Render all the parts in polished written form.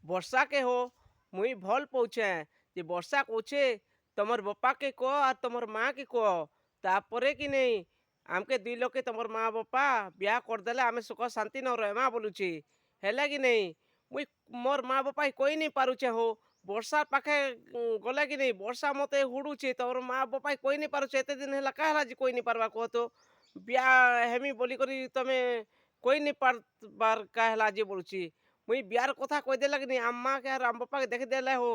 ବର୍ଷା କେ ହୋ ମୁଇଁ ଭଲ୍ ପାଉଛେଁ ଯେ ବର୍ଷା କହୁଛେ ତମର ବାପାକେ କହ ଆର୍ ତମର ମାଆକେ କହ ତାପରେ କି ନେଇ ଆମକେ ଦୁଇ ଲୋକେ ତମର ମା ବାପା ବିହା କରିଦେଲେ ଆମେ ସୁଖ ଶାନ୍ତି ନ ରହେମା ବୋଲୁଛେ ହେଲେ କି ନେଇ ମୁଇଁ ମୋର୍ ମା ବାପା କହି ନେଇ ପାରୁଛେ ହୋ ବର୍ଷା ପାଖେ ଗଲେ କି ନେଇ ବର୍ଷା ମତେ ହୁଡୁଛେ ତମର ମା ବାପା କହି ନେଇ ପାରୁଛେ ଏତେ ଦିନ ହେଲା କାଁ ହେଲା ଯେ କହି ନେଇ ପାରବା କହ ତ ବିହା ହେମି ବୋଲିକରି ତମେ କହି ନେଇ ପାରବାର୍ କାଁ ହେଲା ଯେ ବୋଲୁଛି ମୁଇଁ ବିହାର କଥା କହିଦେଲା କି ନେଇ ଆମ ମାକେ ଆର୍ ଆମ ବାପାକେ ଦେଖିଦେଲେ ହୋ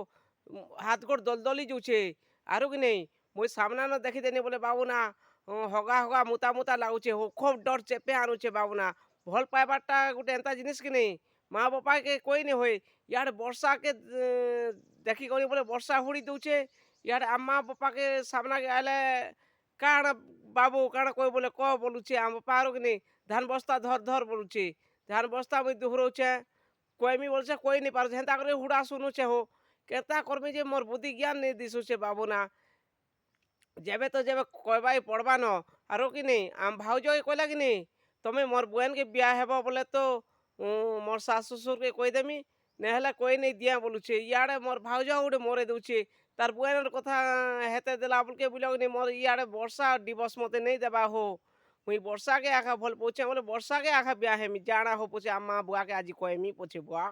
ହାତ ଗୋଡ଼ ଦଲଦଲି ଯାଉଛେ ଆରୁ କି ନେଇ ମୁଇଁ ସାମ୍ନାନ ଦେଖିଦେନି ବୋଲେ ବାବୁନା ହଗା ହଗା ମୁତା ମୁତା ଲାଗୁଛେ ହୋ ଖୁବ୍ ଡର ଚେପେ ଆଣୁଛେ ବାବୁନା ଭଲ ପାଇବାରଟା ଗୋଟେ ଏନ୍ତା ଜିନିଷ କି ନେଇ ମା ବାପାକେ କହିନି ହୁଏ ଇଆଡ଼େ ବର୍ଷାକେ ଦେଖିକରି ବୋଲେ ବର୍ଷା ହୁଡ଼ି ଦଉଛେ ଇଆଡ଼େ ଆମ ମା ବାପାକେ ସାମ୍ନାକେ ଆଇଲେ କାଣା ବାବୁ କାଣା କହ ବୋଲେ କହ ବୋଲୁଛେ ଆମ ବାପା ଆରୁ କି ନେଇ ଧାନ ବସ୍ତା ଧର ଧର ବୋଲୁଛେ ଧାନ ବସ୍ତା ମୁଇଁ ଦୁହରଉଛେ କହମି ବୋଲଛେ କହି ନି ପାରୁଛେ ହେନ୍ତା କରି ହୁଡ଼ା ଶୁନୁଛେ ହୋ କେନ୍ତା କରମି ଯେ ମୋର୍ ବୁଦ୍ଧି ଜ୍ଞାନ ନେଇ ଦିଶୁଛେ ବାବୁନା ଯେବେ ତ ଯେବେ କହିବାକେ ପଡ଼ବାନ ଆରୁ କି ନେଇ ଆମ ଭାଉଜକେ କହିଲା କି ନେଇ ତମେ ମୋର୍ ବୁଏନକେ ବିହା ହେବ ବୋଲେ ତ ମୋର୍ ଶାଶୁ ଶ୍ୱଶୁରକେ କହିଦେମି ନେହେଲେ କହି ନେଇ ଦିଏଁ ବୋଲୁଛେ ଇଆଡ଼େ ମୋର୍ ଭାଉଜ ଗୋଟେ ମରେଇ ଦଉଛେ ତାର୍ ବୁଏନର କଥା ହେତେ ଦେଲା ବୋଲକେ ବୁଝଲକି ମୋର୍ ଇଆଡ଼େ ବର୍ଷା ଡିଭୋର୍ସ ମତେ ନେଇ ଦେବା ହୋ ମୁଇଁ ବର୍ଷାକେ ଆଖା ଭଲ୍ ପାଉଛେ ବୋଲେ ବର୍ଷାକେ ଆଖା ବିହା ହେମି ଜାଣା ହୋ ପଛେ ଆମ ମା ବୁଆକେ ଆଜି କହମି ପଛେ ବୁଆ